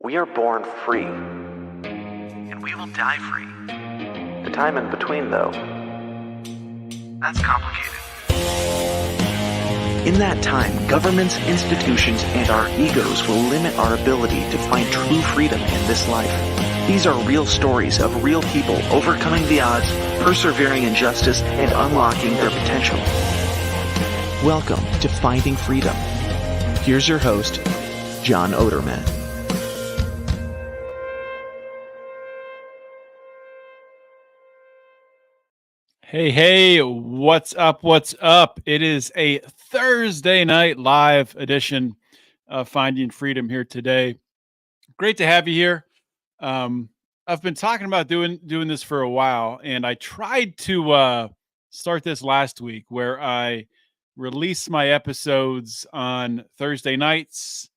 We are born free. And we will die free. The time in between, though, that's complicated. In that time, governments, institutions, and our egos will limit our ability to find true freedom in this life. These are real stories of real people overcoming the odds, persevering in justice, and unlocking their potential. Welcome to Finding Freedom. Here's your host, John Oderman. Hey, what's up? It is a Thursday night live edition of Finding Freedom here today. Great to have you here. I've been talking about doing this for a while, and I tried to start this last week where I release my episodes on Thursday nights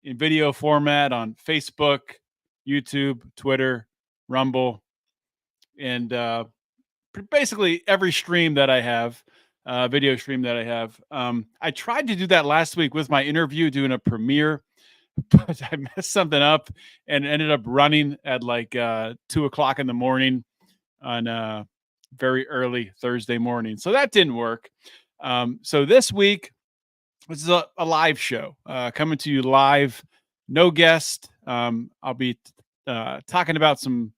in video format on Facebook, YouTube, Twitter, Rumble, and basically every stream that I have, video stream that I have. I tried to do that last week with my interview, doing a premiere, but I messed something up and ended up running at like 2:00 in the morning on a very early Thursday morning. So that didn't work. So this week, this is a live show coming to you live, no guest. I'll be talking about some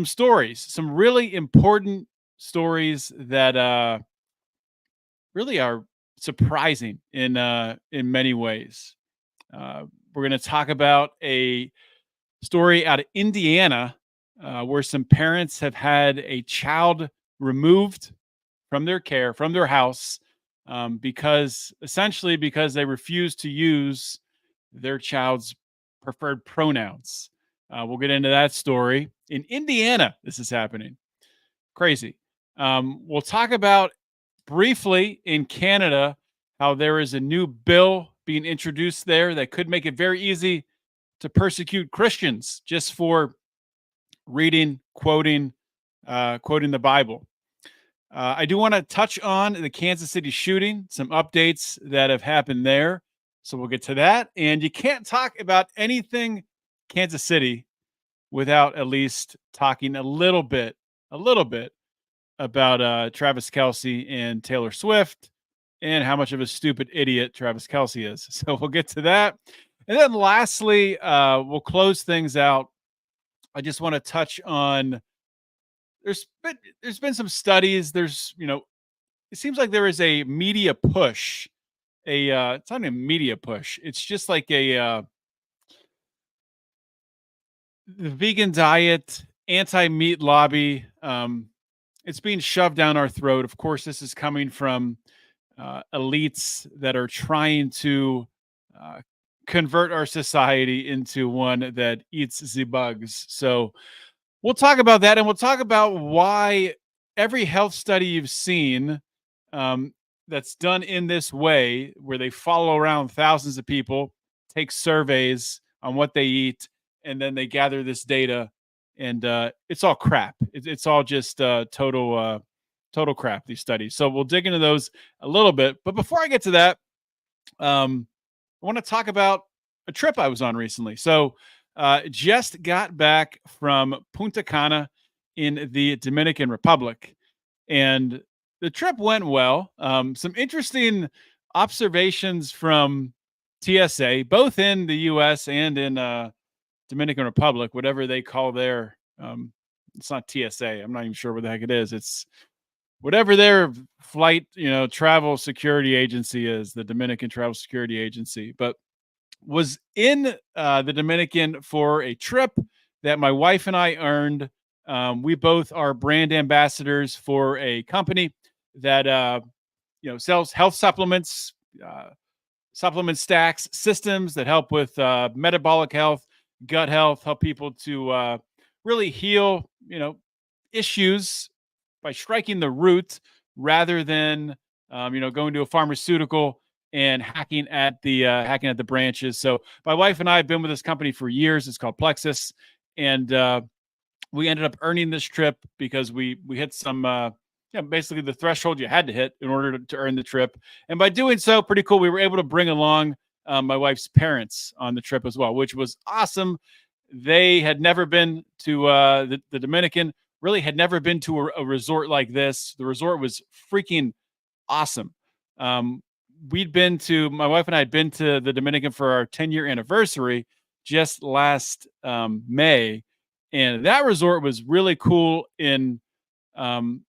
stories, some really important stories that really are surprising in many ways. We're going to talk about a story out of Indiana where some parents have had a child removed from their care, from their house, because they refuse to use their child's preferred pronouns. We'll get into that story. In Indiana, this is happening. Crazy. We'll talk about briefly in Canada how there is a new bill being introduced there that could make it very easy to persecute Christians just for reading, quoting the Bible. I do want to touch on the Kansas City shooting, some updates that have happened there. So we'll get to that. And you can't talk about anything Kansas City without at least talking a little bit about Travis Kelce and Taylor Swift and how much of a stupid idiot Travis Kelce is. So we'll get to that. And then lastly, we'll close things out. I just want to touch on, there's been some studies. It seems like there is a media push. It's not a media push. It's just like the vegan diet, anti-meat lobby. It's being shoved down our throat. Of course, this is coming from elites that are trying to convert our society into one that eats the bugs. So we'll talk about that, and we'll talk about why every health study you've seen that's done in this way, where they follow around thousands of people, take surveys on what they eat, and then they gather this data, and it's all crap. It's all just total crap, these studies. So we'll dig into those a little bit. But before I get to that, I want to talk about a trip I was on recently. So just got back from Punta Cana in the Dominican Republic, and the trip went well. Some interesting observations from TSA, both in the U.S. and in Dominican Republic, whatever they call their, it's not TSA. I'm not even sure what the heck it is. It's whatever their flight, travel security agency is, the Dominican Travel Security Agency. But was in the Dominican for a trip that my wife and I earned. We both are brand ambassadors for a company that sells health supplements, supplement stacks, systems that help with metabolic health, gut health, help people to really heal, issues by striking the root rather than, going to a pharmaceutical and hacking at the branches. So my wife and I have been with this company for years. It's called Plexus, and we ended up earning this trip because we hit some, basically the threshold you had to hit in order to earn the trip. And by doing so, pretty cool, we were able to bring along my wife's parents on the trip as well, which was awesome. They had never been to the Dominican, really had never been to a resort like this. The resort was freaking awesome. Um, my wife and I had been to the Dominican for our 10-year anniversary just last May. And that resort was really cool in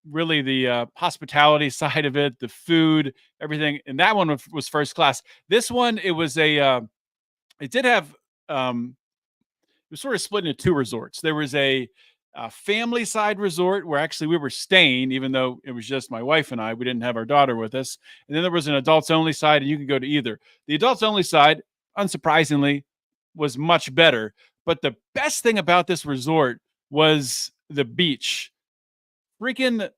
really the hospitality side of it, the food, everything. And that one was first class. This one, it did have, it was sort of split into two resorts. There was a family side resort where actually we were staying, even though it was just my wife and I. We didn't have our daughter with us. And then there was an adults only side, and you could go to either. The adults only side, unsurprisingly, was much better. But the best thing about this resort was the beach. Freaking,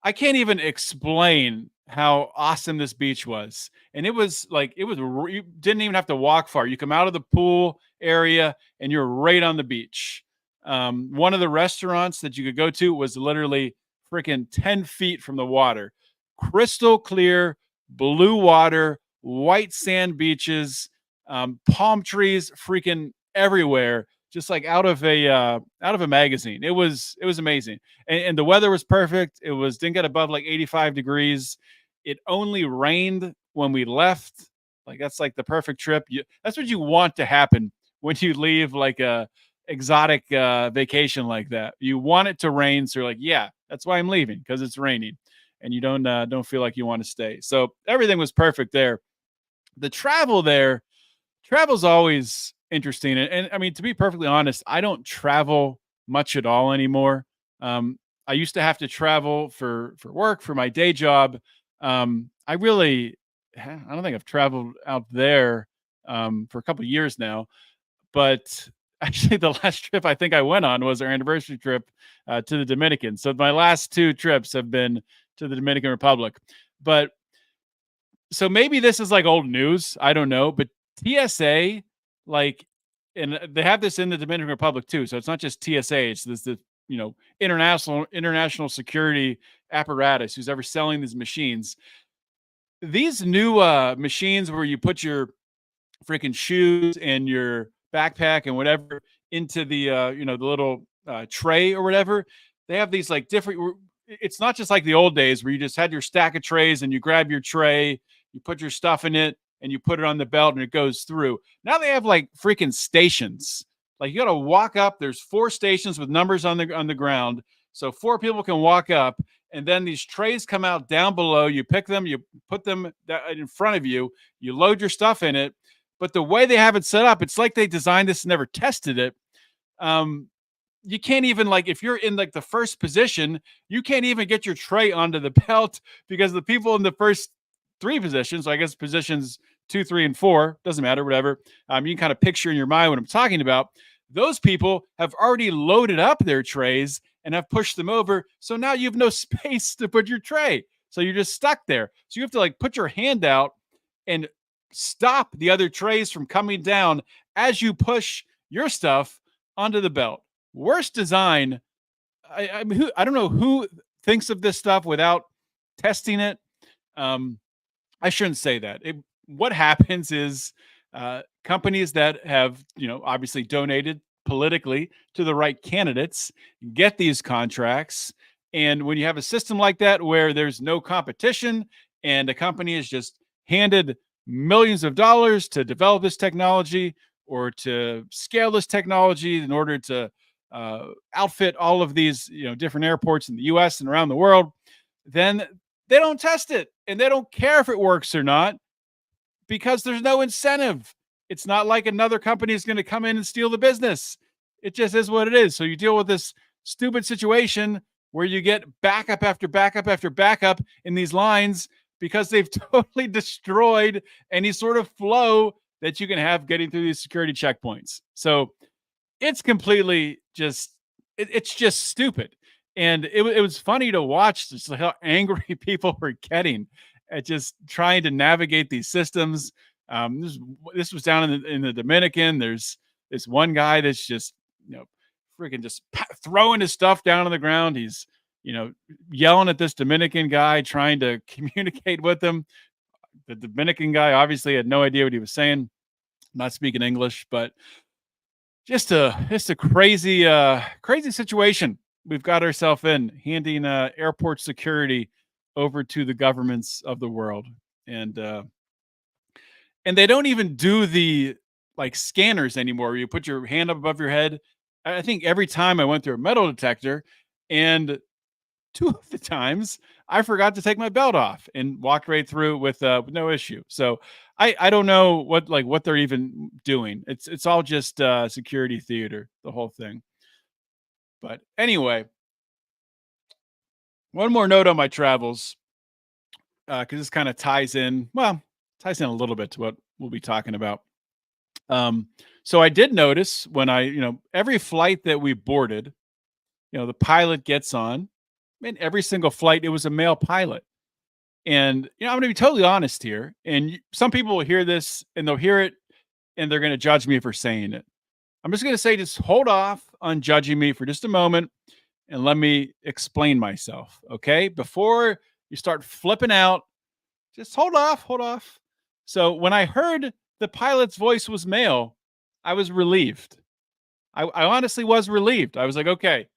I can't even explain how awesome this beach was. And it was like, you didn't even have to walk far. You come out of the pool area and you're right on the beach. One of the restaurants that you could go to was literally freaking 10 feet from the water. Crystal clear, blue water, white sand beaches, palm trees freaking everywhere, just like out of a magazine. It was amazing. And the weather was perfect. Didn't get above like 85 degrees. It only rained when we left. Like that's like the perfect trip. That's what you want to happen when you leave like a exotic vacation like that. You want it to rain, so you're like, yeah, that's why I'm leaving, because it's raining, and you don't feel like you want to stay. So everything was perfect there. The travel's always interesting, and I mean, to be perfectly honest, I don't travel much at all anymore. I used to have to travel for work, for my day job. I don't think I've traveled out there for a couple of years now. But actually, the last trip I think I went on was our anniversary trip to the Dominican. So my last two trips have been to the Dominican Republic. But so maybe this is like old news. I don't know. But TSA, like, and they have this in the Dominican Republic too. So it's not just TSA. It's this international security apparatus who's ever selling these machines. These new machines where you put your freaking shoes and your backpack and whatever into the little tray or whatever. They have these like different. It's not just like the old days where you just had your stack of trays and you grab your tray, you put your stuff in it, and you put it on the belt and it goes through. Now they have like freaking stations. Like you got to walk up. There's 4 stations with numbers on the ground, so 4 people can walk up. And then these trays come out down below. You pick them, you put them in front of you, you load your stuff in it. But the way they have it set up, it's like they designed this and never tested it. You can't even, like, if you're in like the first position, you can't even get your tray onto the belt because the people in the first 3 positions, so I guess positions 2, 3, and 4, doesn't matter, whatever. You can kind of picture in your mind what I'm talking about. Those people have already loaded up their trays and have pushed them over. So now you have no space to put your tray. So you're just stuck there. So you have to like put your hand out and stop the other trays from coming down as you push your stuff onto the belt. Worst design. I don't know who thinks of this stuff without testing it. I shouldn't say that. What happens is companies that have, obviously donated politically to the right candidates get these contracts. And when you have a system like that where there's no competition and a company is just handed millions of dollars to develop this technology or to scale this technology in order to outfit all of these, different airports in the US and around the world, then they don't test it and they don't care if it works or not because there's no incentive. It's not like another company is going to come in and steal the business. It just is what it is. So you deal with this stupid situation where you get backup after backup after backup in these lines because they've totally destroyed any sort of flow that you can have getting through these security checkpoints. So it's completely it's just stupid. And it was funny to watch just how angry people were getting at just trying to navigate these systems. This was down in the Dominican. There's this one guy that's just, freaking just throwing his stuff down on the ground. He's, yelling at this Dominican guy, trying to communicate with him. The Dominican guy obviously had no idea what he was saying. not speaking English, but just a crazy situation we've got ourselves in, handing airport security over to the governments of the world. And uh and they don't even do the like scanners anymore where you put your hand up above your head. I think every time I went through a metal detector, and two of the times I forgot to take my belt off and walked right through with no issue. So I don't know what they're even doing. It's all just security theater, the whole thing. But anyway, one more note on my travels, because this kind of ties in a little bit to what we'll be talking about. So I did notice when every flight that we boarded, the pilot gets on, and every single flight, it was a male pilot. And, I'm going to be totally honest here. And some people will hear this and they'll hear it and they're going to judge me for saying it. I'm just going to say, just hold off on judging me for just a moment and let me explain myself. Okay. Before you start flipping out, just hold off, hold off. So when I heard the pilot's voice was male, I was relieved. I honestly was relieved. I was like, okay,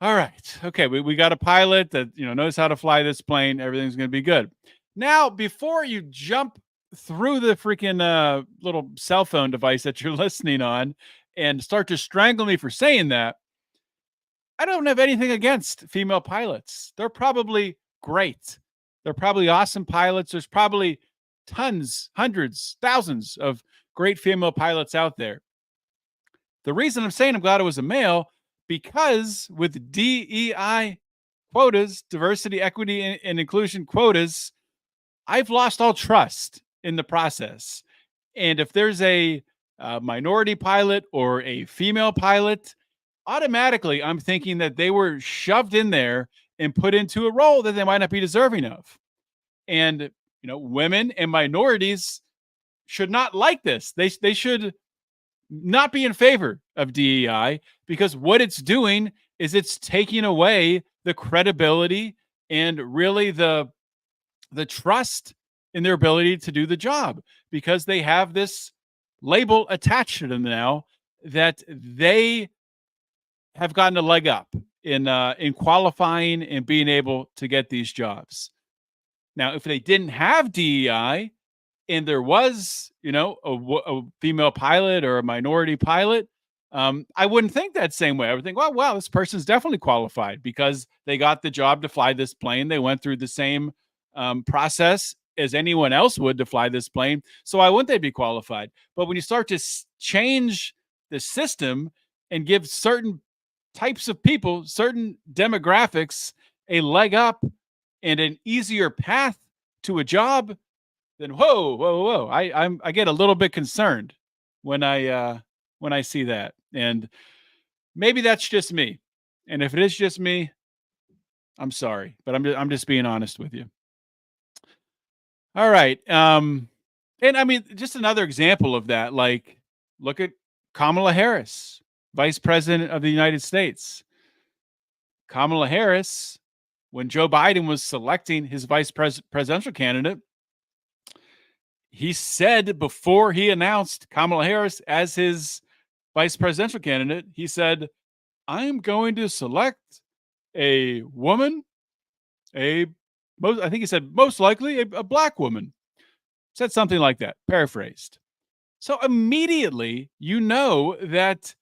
all right. Okay. We got a pilot that, knows how to fly this plane. Everything's going to be good. Now, before you jump through the freaking little cell phone device that you're listening on and start to strangle me for saying that, I don't have anything against female pilots. They're probably great. They're probably awesome pilots. There's probably tons, hundreds, thousands of great female pilots out there. The reason I'm saying I'm glad it was a male, because with DEI quotas, diversity, equity, and inclusion quotas, I've lost all trust in the process. And if there's a minority pilot or a female pilot, automatically I'm thinking that they were shoved in there and put into a role that they might not be deserving of. And, women and minorities should not like this. They should not be in favor of DEI, because what it's doing is it's taking away the credibility and really the trust in their ability to do the job, because they have this label attached to them now that they have gotten a leg up in qualifying and being able to get these jobs. Now, if they didn't have DEI and there was, a female pilot or a minority pilot, I wouldn't think that same way. I would think, well, wow, this person's definitely qualified because they got the job to fly this plane. They went through the same process as anyone else would to fly this plane. So why wouldn't they be qualified? But when you start to change the system and give certain types of people, certain demographics, a leg up and an easier path to a job, then whoa. I get a little bit concerned when I see that. And maybe that's just me. And if it is just me, I'm sorry, but I'm just being honest with you. All right. And I mean, just another example of that, like, look at Kamala Harris, Vice President of the United States. Kamala Harris, when Joe Biden was selecting his presidential candidate, he said, before he announced Kamala Harris as his vice presidential candidate, he said, I'm going to select a woman, I think he said most likely a black woman. Said something like that, paraphrased. So immediately, that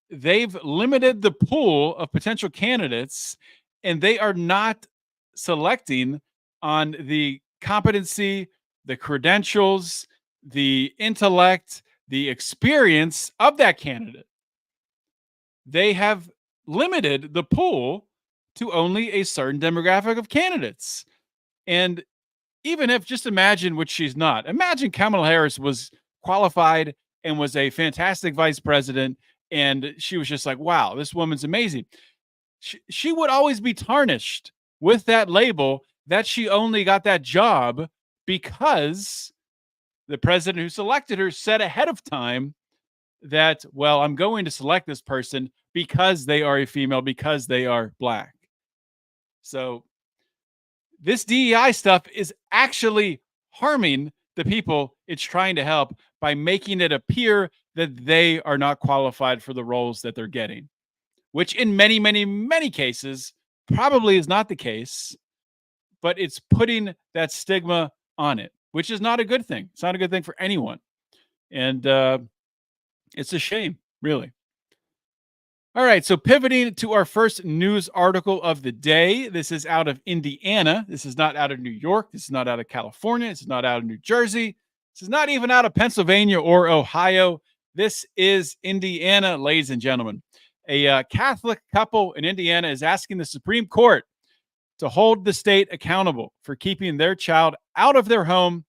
they've limited the pool of potential candidates and they are not selecting on the competency, the credentials, the intellect, the experience of that candidate. They have limited the pool to only a certain demographic of candidates. And even if, just imagine, which she's not, imagine Kamala Harris was qualified and was a fantastic vice president, and she was just like, wow, this woman's amazing. She would always be tarnished with that label that she only got that job because the president who selected her said ahead of time that, well, I'm going to select this person because they are a female, because they are black. So this DEI stuff is actually harming the people it's trying to help by making it appear that they are not qualified for the roles that they're getting, which in many, many, many cases probably is not the case, but it's putting that stigma on it, which is not a good thing. It's not a good thing for anyone. And it's a shame, really. All right, so pivoting to our first news article of the day. This is out of Indiana. This is not out of New York. This is not out of California. This is not out of New Jersey. This is not even out of Pennsylvania or Ohio. This is Indiana, ladies and gentlemen. A Catholic couple in Indiana is asking the Supreme Court to hold the state accountable for keeping their child out of their home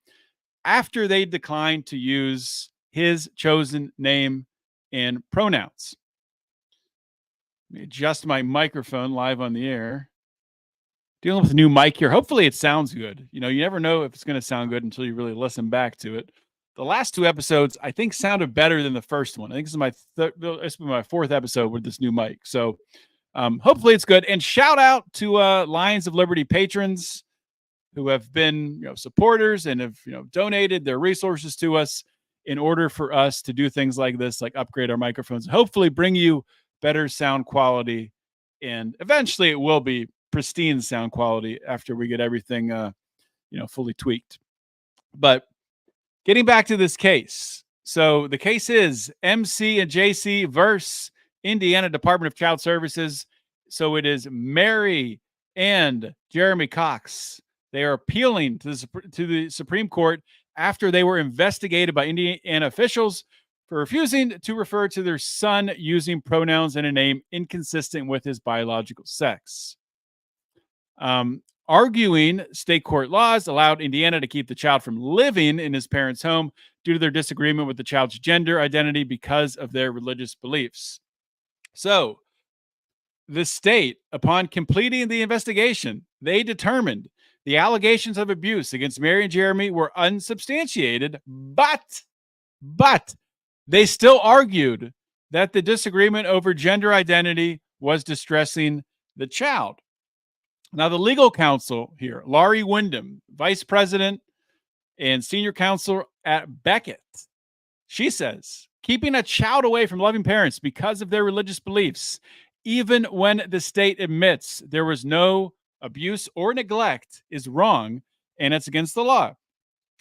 after they declined to use his chosen name and pronouns. Let me adjust my microphone live on the air. Dealing with a new mic here. Hopefully it sounds good. You never know if it's going to sound good until you really listen back to it. The last two episodes, I think, sounded better than the first one. I think this is my fourth episode with this new mic. So hopefully it's good. And shout out to Lions of Liberty patrons who have been supporters and have donated their resources to us in order for us to do things like this, like upgrade our microphones, hopefully bring you better sound quality, and eventually it will be pristine sound quality after we get everything fully tweaked. But getting back to this case. So the case is MC and JC versus Indiana Department of Child Services. So it is Mary and Jeremy Cox. They are appealing to the Supreme Court after they were investigated by Indiana officials for refusing to refer to their son using pronouns and a name inconsistent with his biological sex. Arguing state court laws allowed Indiana to keep the child from living in his parents' home due to their disagreement with the child's gender identity because of their religious beliefs. So, the state, upon completing the investigation, they determined the allegations of abuse against Mary and Jeremy were unsubstantiated, but they still argued that the disagreement over gender identity was distressing the child. Now, the legal counsel here, Laurie Wyndham, vice president and senior counsel at Beckett, she says, keeping a child away from loving parents because of their religious beliefs, even when the state admits there was no abuse or neglect, is wrong, and it's against the law.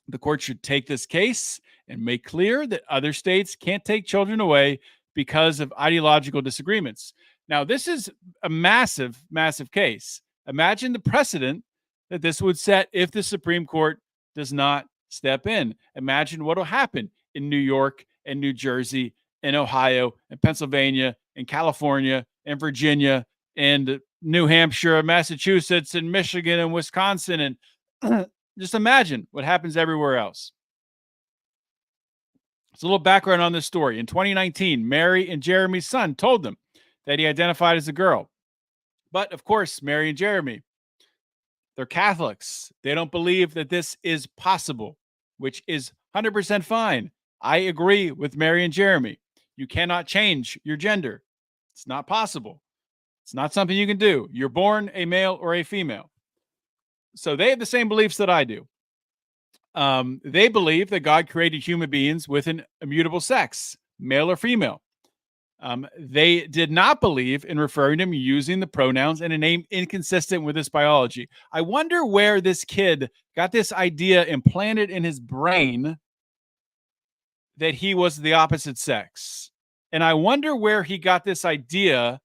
The court should take this case and make clear that other states can't take children away because of ideological disagreements. Now, this is a massive, massive case. Imagine the precedent that this would set if the Supreme Court does not step in. Imagine what will happen in New York and New Jersey and Ohio and Pennsylvania and California and Virginia and New Hampshire and Massachusetts and Michigan and Wisconsin. And just imagine what happens everywhere else. So a little background on this story. In 2019, Mary and Jeremy's son told them that he identified as a girl. But of course, Mary and Jeremy, they're Catholics. They don't believe that this is possible, which is 100% fine. I agree with Mary and Jeremy. You cannot change your gender. It's not possible. It's not something you can do. You're born a male or a female. So they have the same beliefs that I do. They believe that God created human beings with an immutable sex, male or female. They did not believe in referring to him using the pronouns and a name inconsistent with his biology. I wonder where this kid got this idea implanted in his brain that he was the opposite sex. And I wonder where he got this idea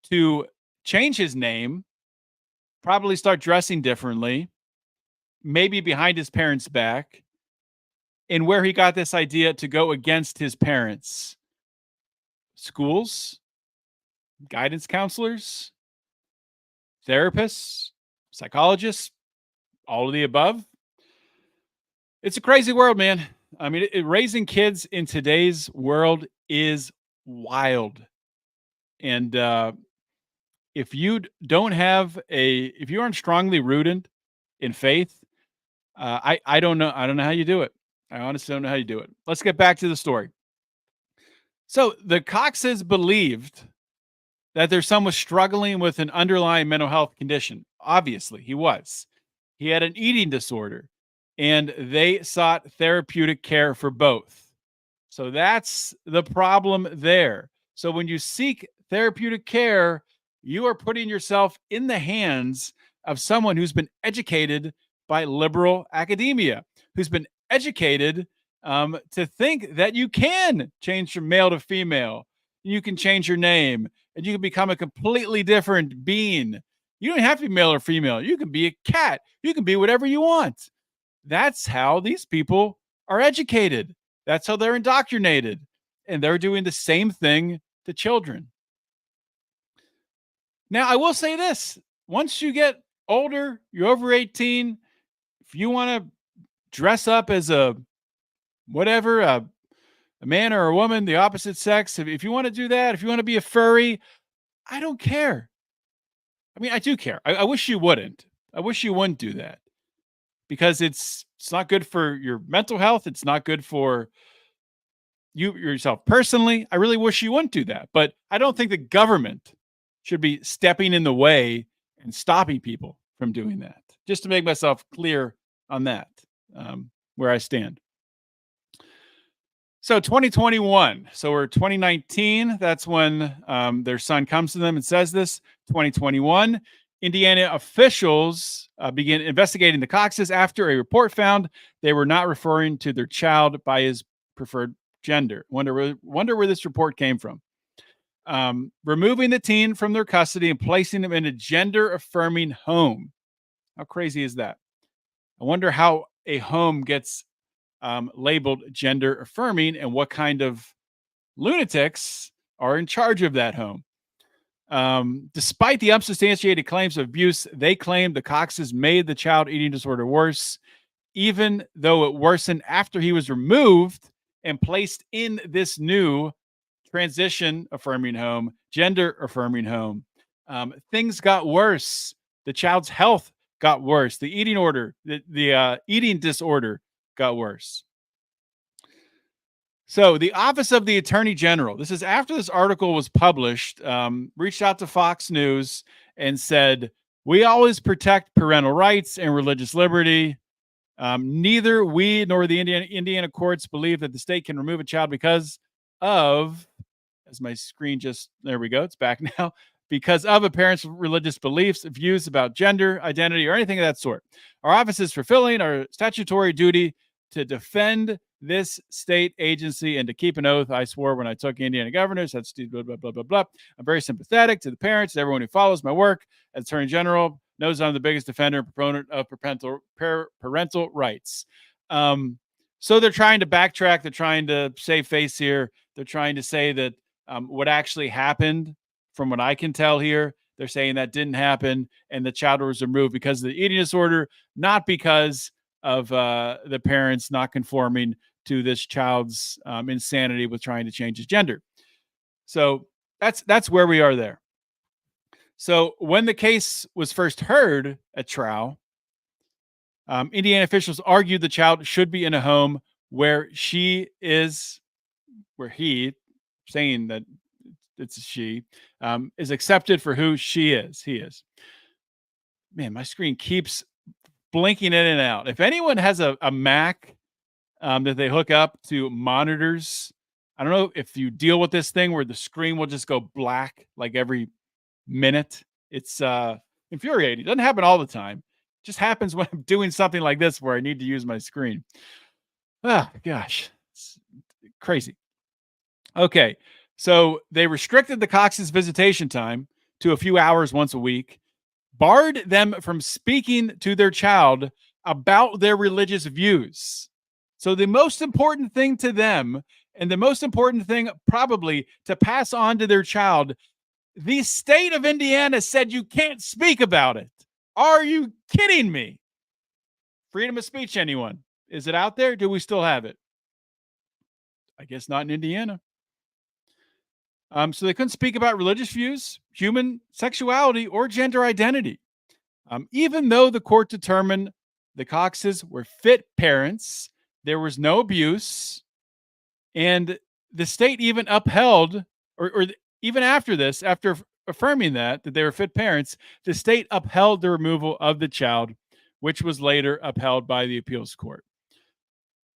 to change his name, probably start dressing differently, maybe behind his parents' back, and where he got this idea to go against his parents. Schools, guidance counselors, therapists, psychologists, all of the above. It's a crazy world, man. I mean, raising kids in today's world is wild. And if you if you aren't strongly rooted in faith, I don't know. I don't know how you do it. I honestly don't know how you do it. Let's get back to the story. So the Coxes believed that their son was struggling with an underlying mental health condition. Obviously, he was. He had an eating disorder, and they sought therapeutic care for both. So that's the problem there. So when you seek therapeutic care, you are putting yourself in the hands of someone who's been educated by liberal academia, who's been educated to think that you can change from male to female. You can change your name and you can become a completely different being. You don't have to be male or female. You can be a cat. You can be whatever you want. That's how these people are educated. That's how they're indoctrinated. And they're doing the same thing to children. Now, I will say this. Once you get older, you're over 18, if you want to dress up as a whatever, a man or a woman, the opposite sex, if you want to do that, if you want to be a furry, I don't care. I mean, I do care. I wish you wouldn't. I wish you wouldn't do that because it's not good for your mental health. It's not good for you yourself personally. I really wish you wouldn't do that, but I don't think the government should be stepping in the way and stopping people from doing that. Just to make myself clear on that, where I stand. So 2021. So we're 2019. That's when their son comes to them and says this. 2021. Indiana officials began investigating the Coxes after a report found they were not referring to their child by his preferred gender. Wonder where this report came from. Removing the teen from their custody and placing them in a gender-affirming home. How crazy is that? I wonder how a home gets labeled gender-affirming and what kind of lunatics are in charge of that home. Despite the unsubstantiated claims of abuse, they claimed the Coxes made the child eating disorder worse, even though it worsened after he was removed and placed in this new transition affirming home, gender affirming home. Things got worse. The child's health got worse. The eating disorder got worse. So the Office of the Attorney General, this is after this article was published, reached out to Fox News and said, we always protect parental rights and religious liberty. Neither we nor the Indiana courts believe that the state can remove a child because of, as my screen just, there we go, it's back now, because of a parent's religious beliefs, views about gender, identity, or anything of that sort. Our office is fulfilling our statutory duty to defend this state agency and to keep an oath I swore when I took Indiana governors. That's blah, blah, blah, blah, blah. I'm very sympathetic to the parents, to everyone who follows my work as Attorney General, knows I'm the biggest defender and proponent of parental rights. So they're trying to backtrack. They're trying to save face here. They're trying to say that what actually happened, from what I can tell here, they're saying that didn't happen and the child was removed because of the eating disorder, not because of the parents not conforming to this child's insanity with trying to change his gender. So that's where we are there. So when the case was first heard at trial, Indiana officials argued the child should be in a home where he, saying that it's a she, is accepted for who he is. Man, my screen keeps blinking in and out. If anyone has a Mac that they hook up to monitors, I don't know if you deal with this thing where the screen will just go black like every minute. It's infuriating. It doesn't happen all the time. It just happens when I'm doing something like this where I need to use my screen. Ah, gosh, it's crazy. Okay, so they restricted the Cox's visitation time to a few hours once a week, barred them from speaking to their child about their religious views. So the most important thing to them, and the most important thing probably to pass on to their child, the state of Indiana said you can't speak about it. Are you kidding me? Freedom of speech, anyone? Is it out there? Do we still have it? I guess not in Indiana. So they couldn't speak about religious views, human sexuality, or gender identity. Even though the court determined the Coxes were fit parents, there was no abuse, and the state even upheld, or even after this, after affirming that they were fit parents, the state upheld the removal of the child which was later upheld by the appeals court.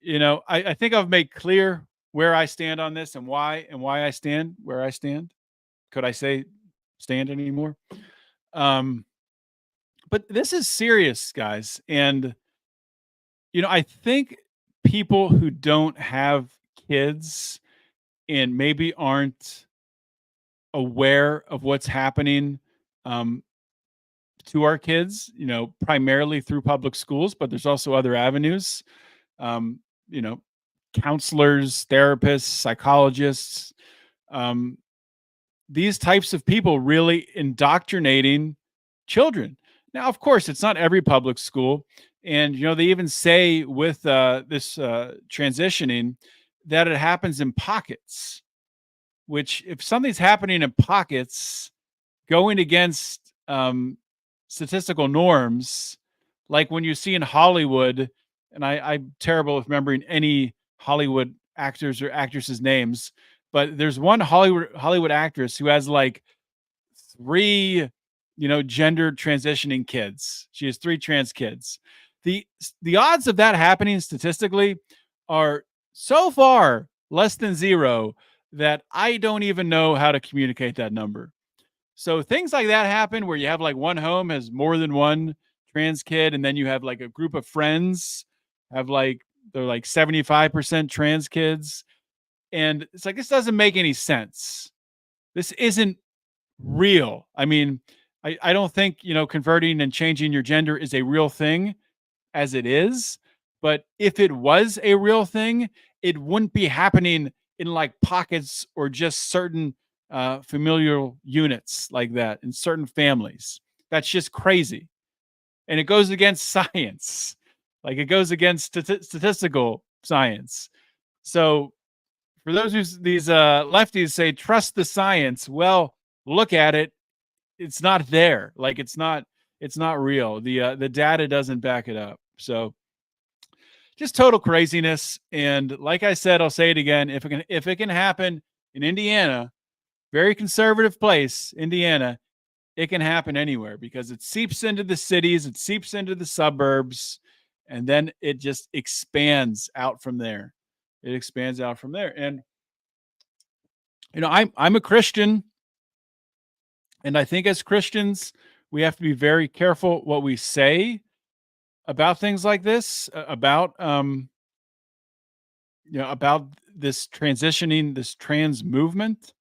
I think I've made clear where I stand on this and why I stand where I stand. Could I say stand anymore? But this is serious, guys. And, I think people who don't have kids and maybe aren't aware of what's happening um, to our kids, primarily through public schools, but there's also other avenues, um, you know, counselors, therapists, psychologists, um, these types of people really indoctrinating children. Now, of course, it's not every public school. And, they even say with this transitioning that it happens in pockets, which if something's happening in pockets, going against statistical norms, like when you see in Hollywood, and I'm terrible with remembering any Hollywood actors or actresses' names, but there's one Hollywood actress who has like three, gender transitioning kids. She has three trans kids. The odds of that happening statistically are so far less than zero that I don't even know how to communicate that number. So things like that happen where you have like one home has more than one trans kid, and then you have like a group of friends have like they're like 75% trans kids. And it's like this doesn't make any sense. This isn't real. I mean, I don't think, converting and changing your gender is a real thing as it is. But if it was a real thing, it wouldn't be happening in like pockets or just certain familial units like that in certain families. That's just crazy. And it goes against science. Like it goes against statistical science. So for those who these lefties say trust the science, well, look at it. It's not there. Like it's not real. The data doesn't back it up. So just total craziness. And like I said, I'll say it again. If it can happen in Indiana, very conservative place, Indiana, it can happen anywhere because it seeps into the cities, it seeps into the suburbs, and then it just expands out from there. It expands out from there. And I'm a Christian, and I think as Christians, we have to be very careful what we say about things like this, about this transitioning, this trans movement.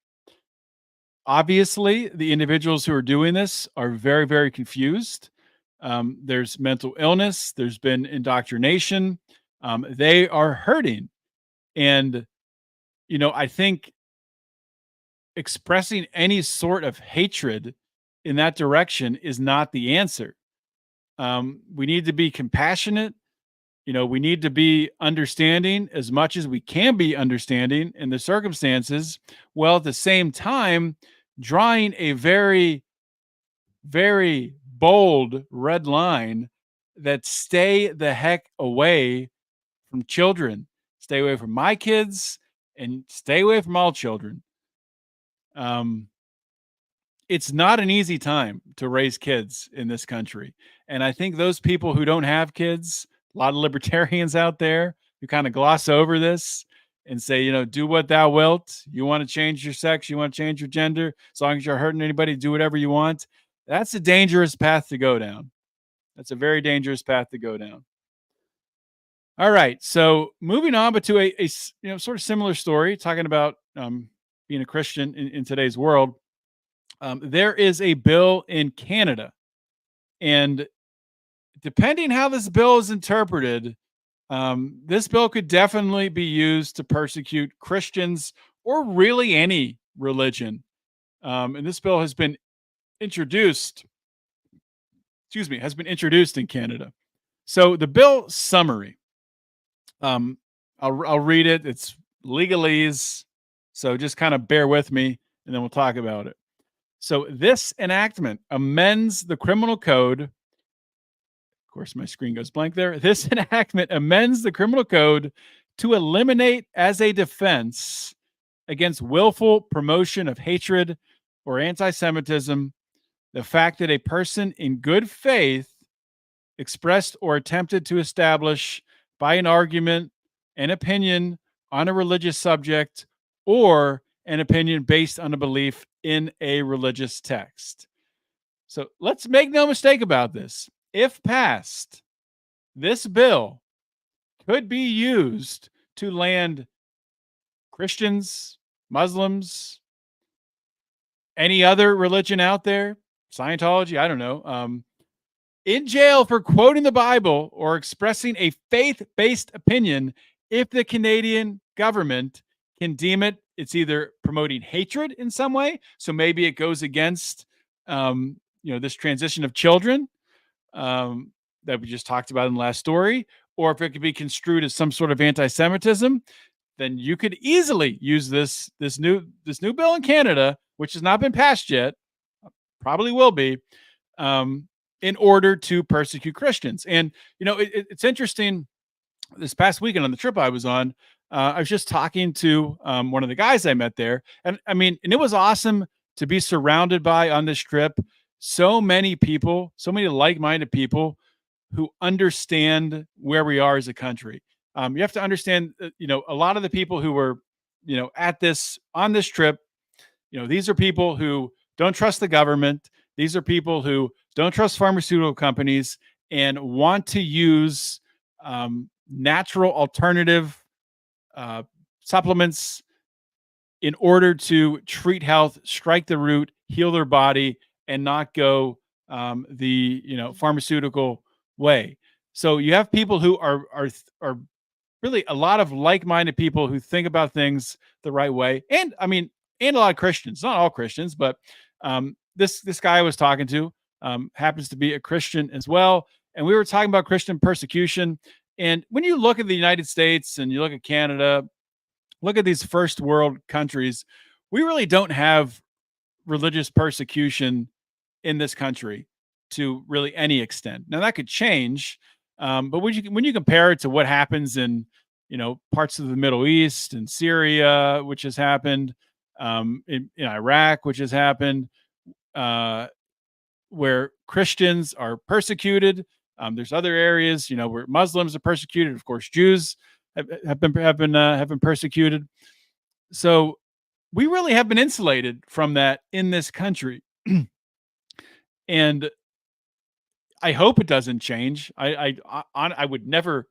Obviously, the individuals who are doing this are very, very confused. There's mental illness. There's been indoctrination. They are hurting. And, I think expressing any sort of hatred in that direction is not the answer. We need to be compassionate. We need to be understanding as much as we can be understanding in the circumstances, while at the same time drawing a very, very bold red line that stay the heck away from children, stay away from my kids, and stay away from all children. It's not an easy time to raise kids in this country. And I think those people who don't have kids, a lot of libertarians out there who kind of gloss over this and say, do what thou wilt. You want to change your sex, you want to change your gender, as long as you're hurting anybody, do whatever you want. That's a dangerous path to go down. That's a very dangerous path to go down. All right. So moving on, but to a sort of similar story, talking about being a Christian in today's world. There is a bill in Canada, and depending how this bill is interpreted, this bill could definitely be used to persecute Christians or really any religion. And this bill has been introduced, in Canada. So the bill summary, I'll read it. It's legalese, so just kind of bear with me, and then we'll talk about it. So this enactment amends the criminal code. Of course, my screen goes blank there. This enactment amends the criminal code to eliminate as a defense against willful promotion of hatred or anti-Semitism the fact that a person in good faith expressed or attempted to establish by an argument, an opinion on a religious subject, or an opinion based on a belief in a religious text. So let's make no mistake about this. If passed, this bill could be used to land Christians, Muslims, any other religion out there, Scientology, I don't know, in jail for quoting the Bible or expressing a faith based opinion if the Canadian government can deem it's either promoting hatred in some way. So maybe it goes against, this transition of children that we just talked about in the last story, or if it could be construed as some sort of anti-Semitism, then you could easily use this new bill in Canada, which has not been passed yet, probably will be, in order to persecute Christians. And it's interesting. This past weekend on the trip I was on, I was just talking to one of the guys I met there, and and it was awesome to be surrounded by on this trip so many people, so many like-minded people who understand where we are as a country. You have to understand, a lot of the people who were, at this on this trip, these are people who don't trust the government. These are people who don't trust pharmaceutical companies and want to use natural alternative supplements in order to treat health, strike the root, heal their body, and not go the pharmaceutical way. So you have people who are really a lot of like-minded people who think about things the right way, and and a lot of Christians, not all Christians, but this guy I was talking to happens to be a Christian as well, and we were talking about Christian persecution. And when you look at the United States and you look at Canada, look at these first world countries, we really don't have religious persecution in this country to really any extent. Now that could change, but when you compare it to what happens in parts of the Middle East and Syria, which has happened, in Iraq, which has happened, where Christians are persecuted. There's other areas, where Muslims are persecuted. Of course, Jews have been persecuted. So we really have been insulated from that in this country, and I hope it doesn't change. I would never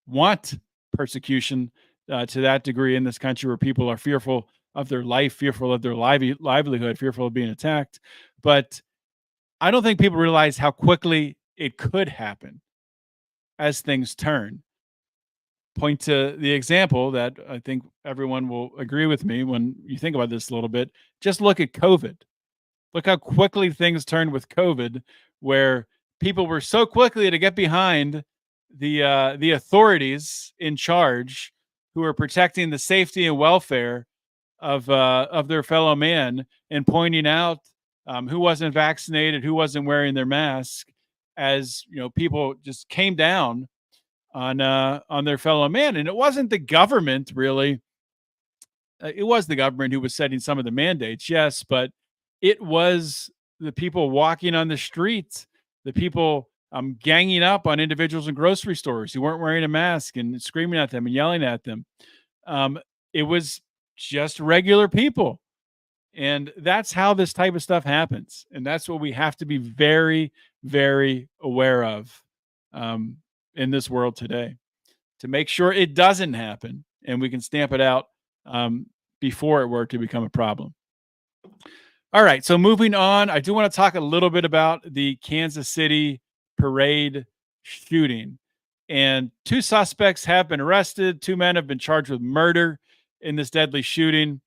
want persecution to that degree in this country, where people are fearful of their life, fearful of their livelihood, fearful of being attacked. But I don't think people realize how quickly it could happen as things turn. Point to the example that I think everyone will agree with me when you think about this a little bit. Just look at COVID. Look how quickly things turned with COVID, where people were so quickly to get behind the authorities in charge who are protecting the safety and welfare of their fellow man, and pointing out who wasn't vaccinated, who wasn't wearing their mask, as people just came down on their fellow man. And it wasn't the government really. It was the government who was setting some of the mandates, yes, but it was the people walking on the streets, the people ganging up on individuals in grocery stores who weren't wearing a mask and screaming at them and yelling at them. It was just regular people. And that's how this type of stuff happens. And that's what we have to be very, very aware of in this world today, to make sure it doesn't happen and we can stamp it out before it were to become a problem. All right, so moving on, I do want to talk a little bit about the Kansas City parade shooting. And 2 suspects have been arrested. 2 men have been charged with murder in this deadly shooting.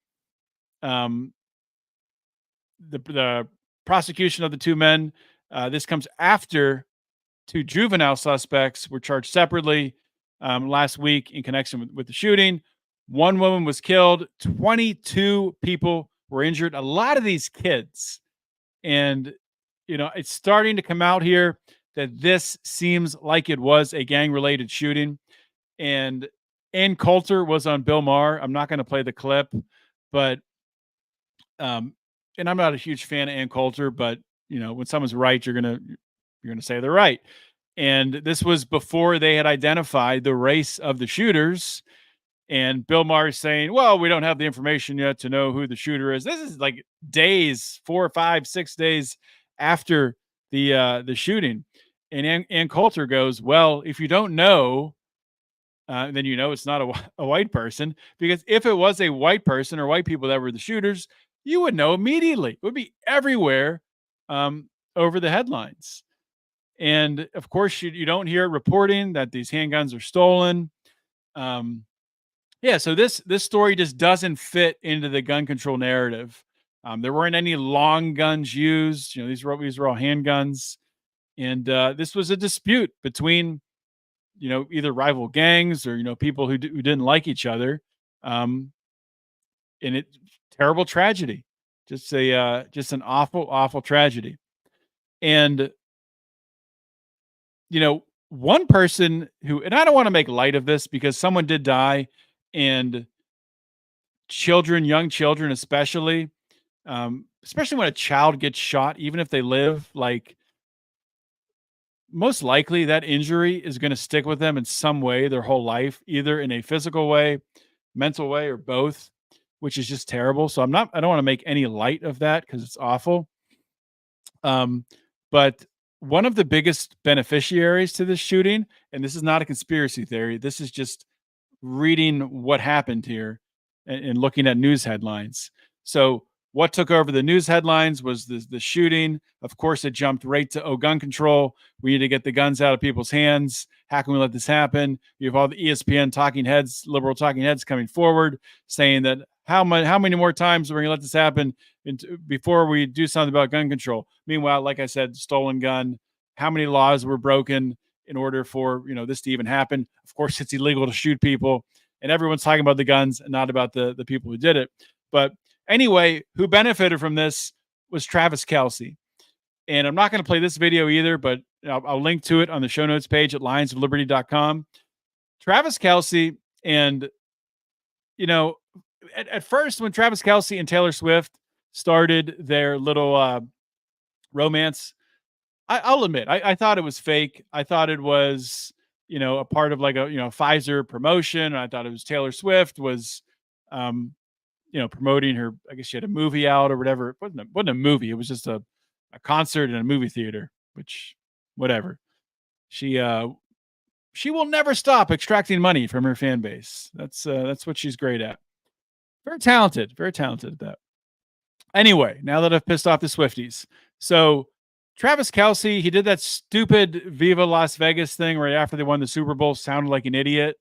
The prosecution of the 2 men, this comes after 2 juvenile suspects were charged separately last week in connection with the shooting. 1 woman was killed. 22 people were injured. A lot of these kids. And, it's starting to come out here that this seems like it was a gang-related shooting. And Ann Coulter was on Bill Maher. I'm not going to play the clip, but and I'm not a huge fan of Ann Coulter, but when someone's right, you're gonna say they're right. And this was before they had identified the race of the shooters. And Bill Maher's saying, well, we don't have the information yet to know who the shooter is. This is like days, 4, 5, 6 days after the shooting. And Ann Coulter goes, well, if you don't know, then you know it's not a white person, because if it was a white person or white people that were the shooters, you would know immediately. It would be everywhere, um, over the headlines. And of course, you don't hear reporting that these handguns are stolen. Um, yeah, so this story just doesn't fit into the gun control narrative. There weren't any long guns used. These were all handguns, and this was a dispute between either rival gangs or people who didn't like each other. Um, and it Terrible tragedy, just an awful tragedy. And one person who, and I don't want to make light of this because someone did die, and young children especially when a child gets shot, even if they live, like, most likely that injury is going to stick with them in some way their whole life, either in a physical way, mental way, or both, which is just terrible. So I don't want to make any light of that because it's awful. But one of the biggest beneficiaries to this shooting, and this is not a conspiracy theory, this is just reading what happened here and looking at news headlines. So what took over the news headlines was the shooting. Of course, it jumped right to gun control. We need to get the guns out of people's hands. How can we let this happen? You have all the ESPN talking heads, liberal talking heads, coming forward saying that how many more times are we going to let this happen before we do something about gun control? Meanwhile, like I said, stolen gun. How many laws were broken in order for this to even happen? Of course, it's illegal to shoot people, and everyone's talking about the guns and not about the people who did it. But anyway, who benefited from this was Travis Kelce. And I'm not going to play this video either, but I'll link to it on the show notes page at lionsofliberty.com. Travis Kelce, and at first, when Travis Kelce and Taylor Swift started their little romance, I'll admit, I thought it was fake. I thought it was, a part of like a, Pfizer promotion. I thought it was Taylor Swift was, promoting her. I guess she had a movie out or whatever. It wasn't a movie. It was just a concert in a movie theater, which, whatever. She will never stop extracting money from her fan base. That's what she's great at. Very talented at that. Anyway, now that I've pissed off the Swifties. So Travis Kelce, he did that stupid Viva Las Vegas thing right after they won the Super Bowl, sounded like an idiot.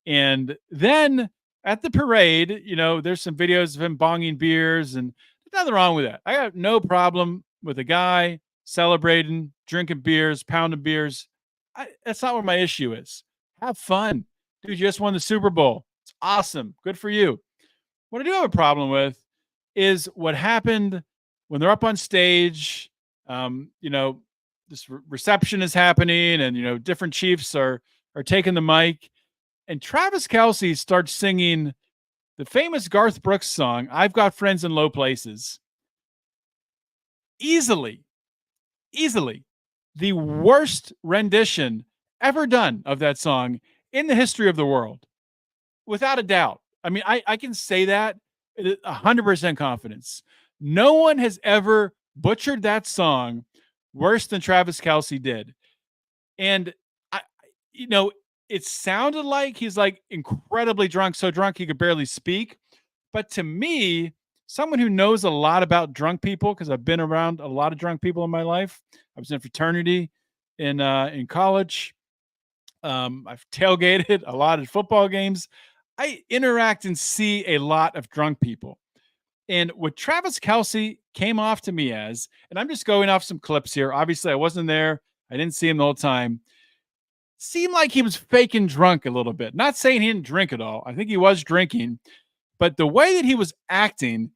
And then at the parade, there's some videos of him bonging beers, and there's nothing wrong with that. I have no problem with a guy celebrating, drinking beers, pounding beers. That's not what my issue is. Have fun. Dude, you just won the Super Bowl. It's awesome. Good for you. What I do have a problem with is what happened when they're up on stage. This reception is happening, and different chiefs are taking the mic, and Travis Kelce starts singing the famous Garth Brooks song, "I've Got Friends in Low Places." Easily the worst rendition ever done of that song in the history of the world, without a doubt. I mean, I can say that with 100% confidence. No one has ever butchered that song worse than Travis Kelce did. And it sounded like he's like incredibly drunk, so drunk he could barely speak. But to me, someone who knows a lot about drunk people, because I've been around a lot of drunk people in my life. I was in a fraternity in college. I've tailgated a lot at football games. I interact and see a lot of drunk people. And what Travis Kelce came off to me as, and I'm just going off some clips here. Obviously, I wasn't there. I didn't see him the whole time. Seemed like he was faking drunk a little bit. Not saying he didn't drink at all. I think he was drinking. But the way that he was acting,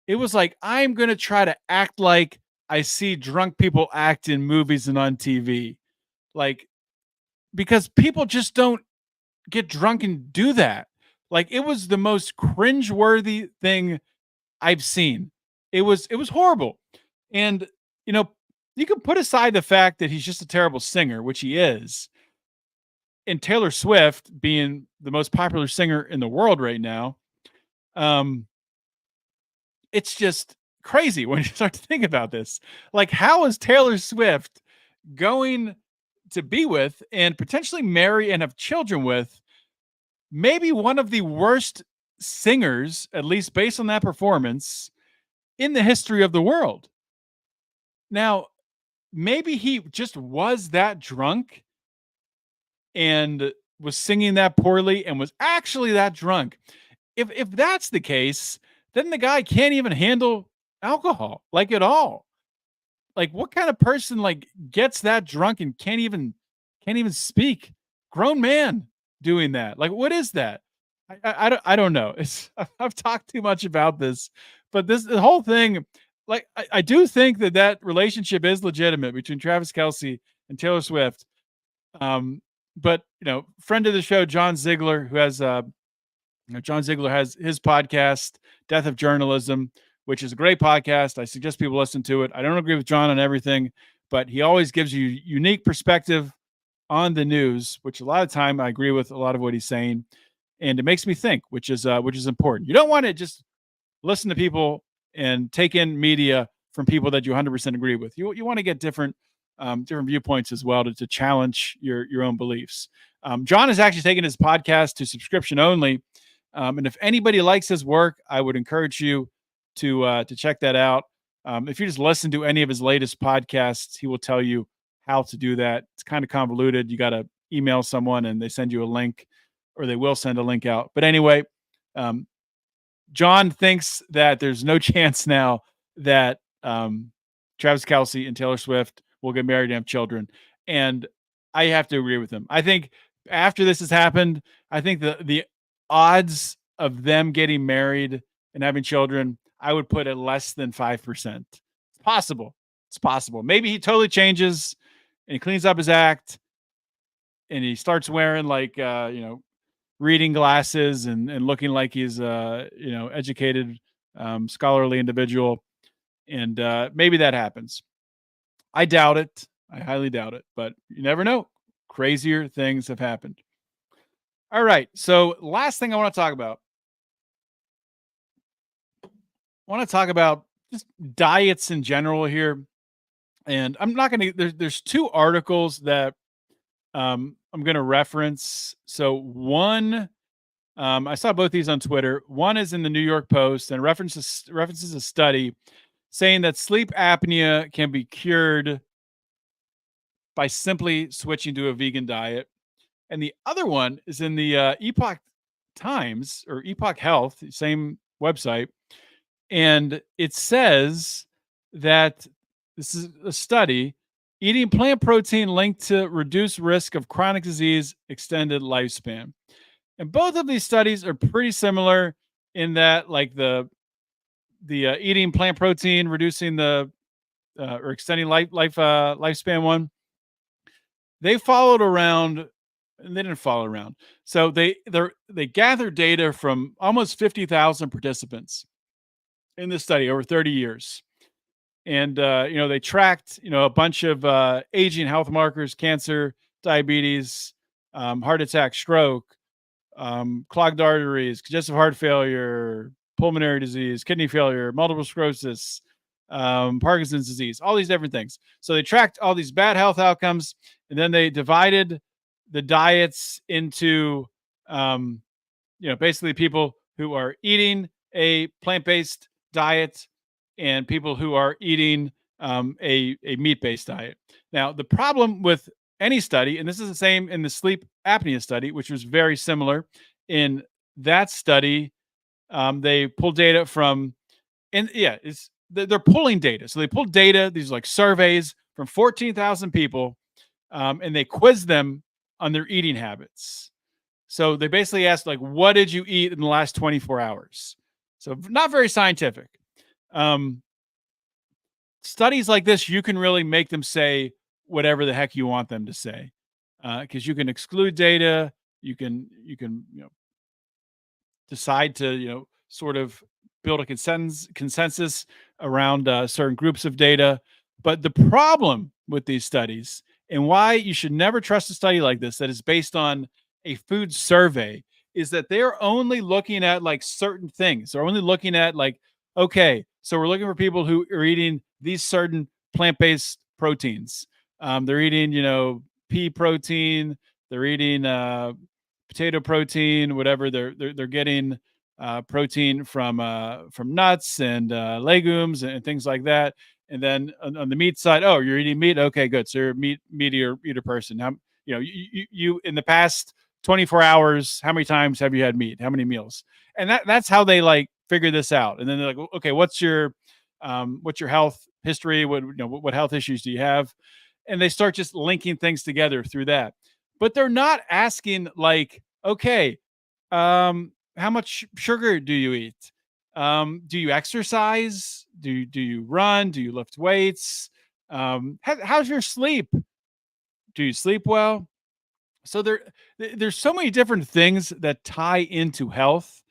it was like, I'm going to try to act like I see drunk people act in movies and on TV. Like, because people just don't get drunk and do that. Like, it was the most cringeworthy thing I've seen. It was horrible. And, you can put aside the fact that he's just a terrible singer, which he is, and Taylor Swift being the most popular singer in the world right now. Um, it's just crazy when you start to think about this. Like, how is Taylor Swift going to be with and potentially marry and have children with maybe one of the worst singers, at least based on that performance, in the history of the world? Now, maybe he just was that drunk and was singing that poorly and was actually that drunk. If that's the case, then the guy can't even handle alcohol, like, at all. Like, what kind of person, like, gets that drunk and can't even speak? Grown man doing that. Like, what is that? I don't know. It's I've talked too much about this, but the whole thing, like, I do think that that relationship is legitimate between Travis Kelce and Taylor Swift. But friend of the show, John Ziegler, who has John Ziegler has his podcast, Death of Journalism, which is a great podcast. I suggest people listen to it. I don't agree with John on everything, but he always gives you unique perspective on the news, which a lot of time I agree with a lot of what he's saying, and it makes me think, which is important. You don't want to just listen to people and take in media from people that you 100% agree with. You want to get different viewpoints as well to challenge your own beliefs. John has actually taken his podcast to subscription only, and if anybody likes his work, I would encourage you to check that out. If you just listen to any of his latest podcasts, he will tell you how to do that. It's kind of convoluted. You got to email someone and they send you a link, or they will send a link out. But anyway, John thinks that there's no chance now that Travis Kelce and Taylor Swift will get married and have children. And I have to agree with him. I think after this has happened, I think the odds of them getting married and having children, I would put at less than 5%. It's possible. It's possible. Maybe he totally changes and he cleans up his act and he starts wearing, like, reading glasses and looking like he's educated, scholarly individual. And maybe that happens. I doubt it. I highly doubt it, but you never know. Crazier things have happened. All right. So last thing I want to talk about. I want to talk about just diets in general here. And I'm not going to, there's two articles that I'm going to reference. So one, I saw both these on Twitter. One is in the New York Post and references a study saying that sleep apnea can be cured by simply switching to a vegan diet. And the other one is in the Epoch Times, or Epoch Health, same website. And it says that this is a study: eating plant protein linked to reduced risk of chronic disease, extended lifespan. And both of these studies are pretty similar in that, like, the eating plant protein reducing the or extending lifespan one, they followed around, and they didn't follow around. So they gathered data from almost 50,000 participants in this study over 30 years. And they tracked a bunch of aging health markers: cancer, diabetes, heart attack, stroke, clogged arteries, congestive heart failure, pulmonary disease, kidney failure, multiple sclerosis, Parkinson's disease, all these different things. So they tracked all these bad health outcomes, and then they divided the diets into, basically people who are eating a plant-based diet and people who are eating a meat-based diet. Now, the problem with any study, and this is the same in the sleep apnea study, which was very similar. In that study, they pulled data from, and yeah, they're pulling data. So they pulled data, these like surveys from 14,000 people, and they quizzed them on their eating habits. So they basically asked, like, what did you eat in the last 24 hours? So not very scientific. Studies like this, you can really make them say whatever the heck you want them to say, because you can exclude data. You can decide to sort of build a consensus around certain groups of data. But the problem with these studies, and why you should never trust a study like this that is based on a food survey, is that they're only looking at like certain things. They're only looking at like, okay, so we're looking for people who are eating these certain plant-based proteins. They're eating, pea protein. They're eating potato protein, whatever. They're getting protein from nuts and legumes and things like that. And then on the meat side, oh, you're eating meat. Okay, good. So you're a meat eater person. You in the past 24 hours, how many times have you had meat? How many meals? And that's how they like figure this out. And then they're like, okay, what's your health history? What health issues do you have? And they start just linking things together through that. But they're not asking like, okay, how much sugar do you eat? Do you exercise? Do you run? Do you lift weights? How's your sleep? Do you sleep well? So there's so many different things that tie into health,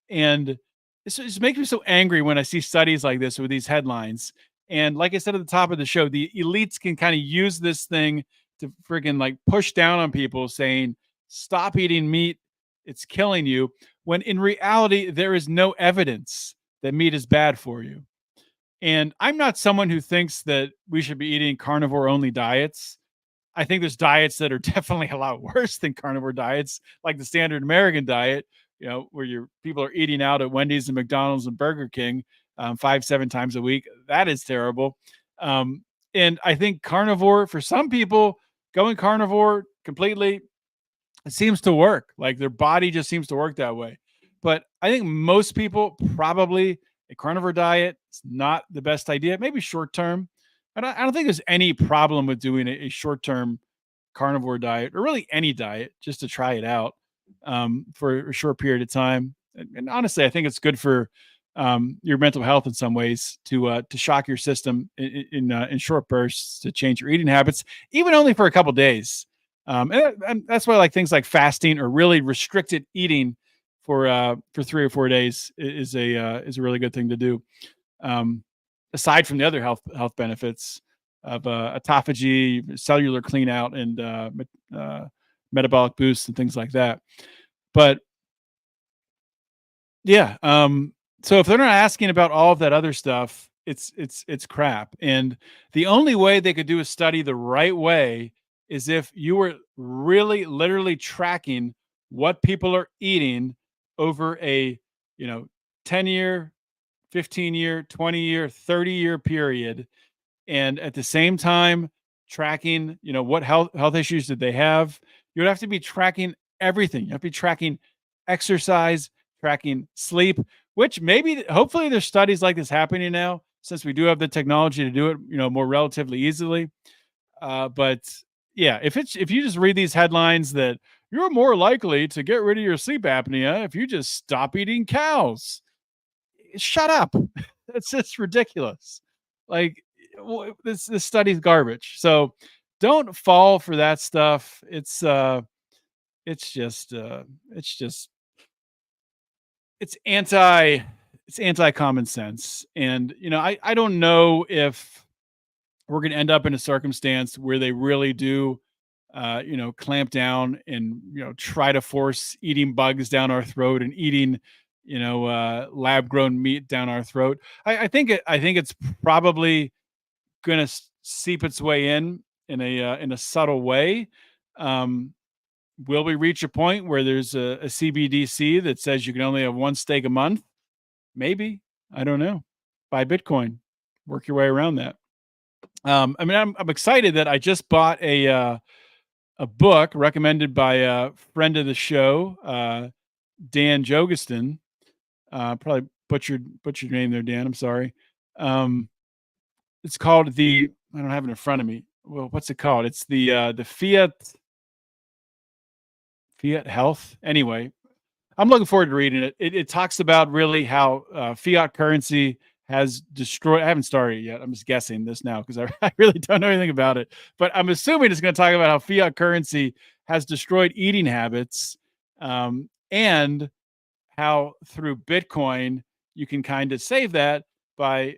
and it makes me so angry when I see studies like this with these headlines. And like I said at the top of the show, the elites can kind of use this thing to freaking like push down on people saying, stop eating meat. It's killing you. When in reality, there is no evidence that meat is bad for you. And I'm not someone who thinks that we should be eating carnivore only diets. I think there's diets that are definitely a lot worse than carnivore diets, like the standard American diet, where your people are eating out at Wendy's and McDonald's and Burger King 5-7 times a week. That is terrible. And I think carnivore, for some people, going carnivore completely, it seems to work. Like their body just seems to work that way. But I think most people, probably a carnivore diet is not the best idea. Maybe short term. I don't think there's any problem with doing a short term carnivore diet, or really any diet, just to try it out for a short period of time. And honestly, I think it's good for your mental health in some ways to shock your system in short bursts, to change your eating habits, even only for a couple days. And that's why like things like fasting or really restricted eating for 3 or 4 days is a really good thing to do. Aside from the other health benefits of autophagy, cellular clean out, and metabolic boosts and things like that. But yeah, so if they're not asking about all of that other stuff, it's crap. And the only way they could do a study the right way is if you were really literally tracking what people are eating over a 10-year, 15-year, 20-year, 30-year period, and at the same time tracking, what health issues did they have. You would have to be tracking everything. You have to be tracking exercise, tracking sleep, which maybe hopefully there's studies like this happening now, since we do have the technology to do it, more relatively easily. But yeah, if you just read these headlines that you're more likely to get rid of your sleep apnea if you just stop eating cows, shut up. That's just ridiculous. Like this study's garbage. So don't fall for that stuff. It's just it's anti common sense. And I don't know if we're going to end up in a circumstance where they really do clamp down and try to force eating bugs down our throat and eating lab grown meat down our throat. I think it's probably going to seep its way in a subtle way. Will we reach a point where there's a CBDC that says you can only have one steak a month? Maybe. I don't know. Buy Bitcoin. Work your way around that. I'm excited that I just bought a book recommended by a friend of the show, Dan Jogiston. Probably butchered your name there, Dan. I'm sorry. It's called I don't have it in front of me. Well, what's it called? It's the Fiat Health. Anyway, I'm looking forward to reading it. It talks about really how fiat currency has destroyed. I haven't started yet. I'm just guessing this now because I really don't know anything about it. But I'm assuming it's going to talk about how fiat currency has destroyed eating habits, and how through Bitcoin you can kind of save that by,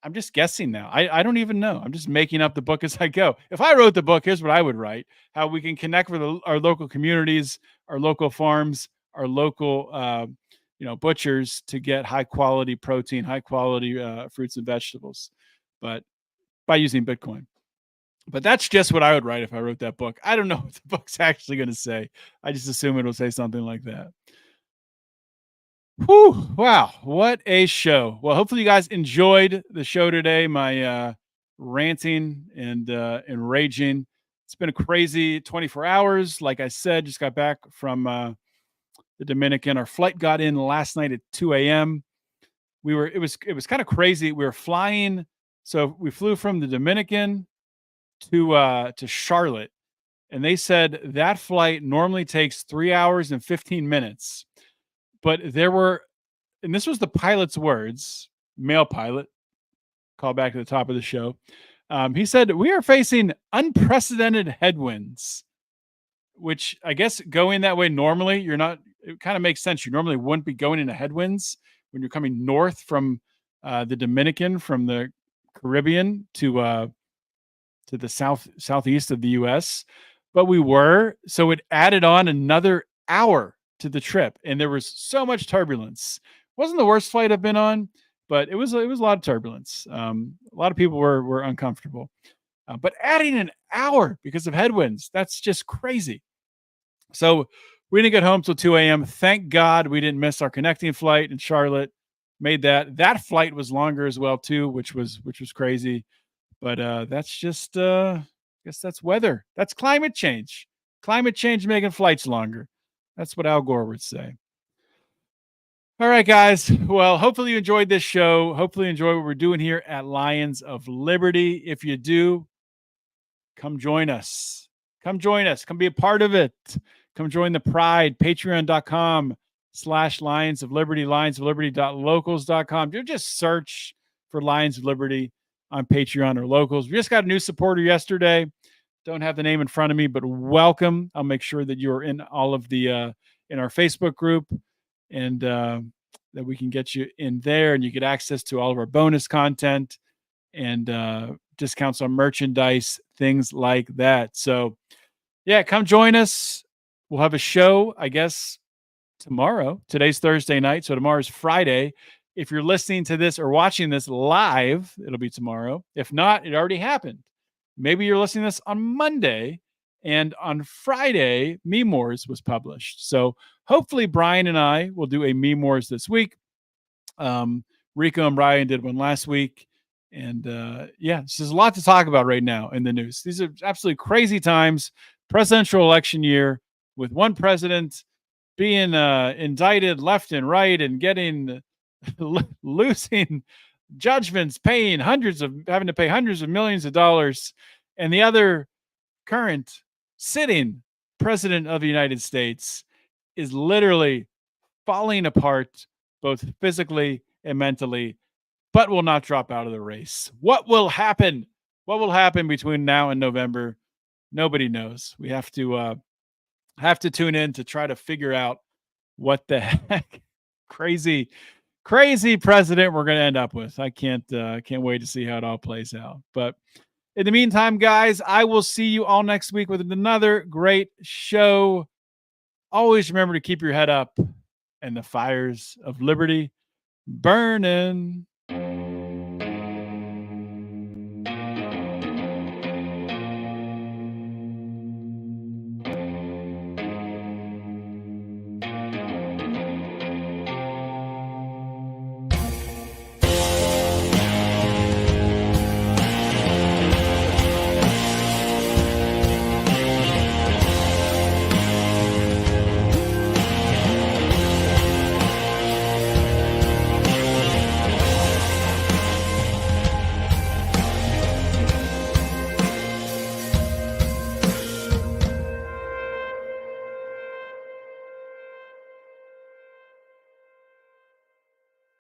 I'm just guessing now. I don't even know. I'm just making up the book as I go. If I wrote the book, here's what I would write: how we can connect with our local communities, our local farms, our local butchers to get high quality protein, high quality fruits and vegetables, but by using Bitcoin. But that's just what I would write if I wrote that book. I don't know what the book's actually going to say. I just assume it'll say something like that. Whew, wow, what a show. Well, hopefully you guys enjoyed the show today, my ranting and raging. It's been a crazy 24 hours. Like I said, just got back from the Dominican. Our flight got in last night at 2 a.m. It was kind of crazy. We were flying, so we flew from the Dominican to Charlotte, and they said that flight normally takes 3 hours and 15 minutes. But there were, and this was the pilot's words, male pilot, call back to the top of the show. He said, we are facing unprecedented headwinds, which I guess going that way normally, you're not, it kind of makes sense. You normally wouldn't be going into headwinds when you're coming north from the Dominican, from the Caribbean to the southeast of the U.S., but we were. So it added on another hour to the trip, and there was so much turbulence. Wasn't the worst flight I've been on, but it was a lot of turbulence. A lot of people were uncomfortable, but adding an hour because of headwinds, that's just crazy. So we didn't get home till 2 a.m. Thank God we didn't miss our connecting flight in Charlotte. Made that flight was longer as well too, which was crazy. But that's just I guess that's weather. That's climate change. Climate change making flights longer. That's what Al Gore would say. All right, guys. Well, hopefully you enjoyed this show. Hopefully you enjoy what we're doing here at Lions of Liberty. If you do, come join us. Come join us. Come be a part of it. Come join the pride. Patreon.com/Lions of Liberty, lionsofliberty.locals.com. You just search for Lions of Liberty on Patreon or Locals. We just got a new supporter yesterday. Don't have the name in front of me, but welcome. I'll make sure that you're in all of the in our Facebook group, and that we can get you in there, and you get access to all of our bonus content and discounts on merchandise, things like that. So yeah, come join us. We'll have a show, I guess, tomorrow. Today's Thursday night, so tomorrow's Friday. If you're listening to this or watching this live, it'll be tomorrow. If not, it already happened. Maybe you're listening to this on Monday, and on Friday, Memoirs was published. So hopefully Brian and I will do a Memoirs this week. Rico and Brian did one last week. And yeah, there's a lot to talk about right now in the news. These are absolutely crazy times. Presidential election year with one president being indicted left and right and getting losing judgments, having to pay hundreds of millions of dollars, and the other current sitting president of the United States is literally falling apart both physically and mentally, but will not drop out of the race. What will happen? What will happen between now and November? Nobody knows. We have to tune in to try to figure out what the heck crazy president we're going to end up with. I can't wait to see how it all plays out. But in the meantime, guys, I will see you all next week with another great show. Always remember to keep your head up and the fires of liberty burning.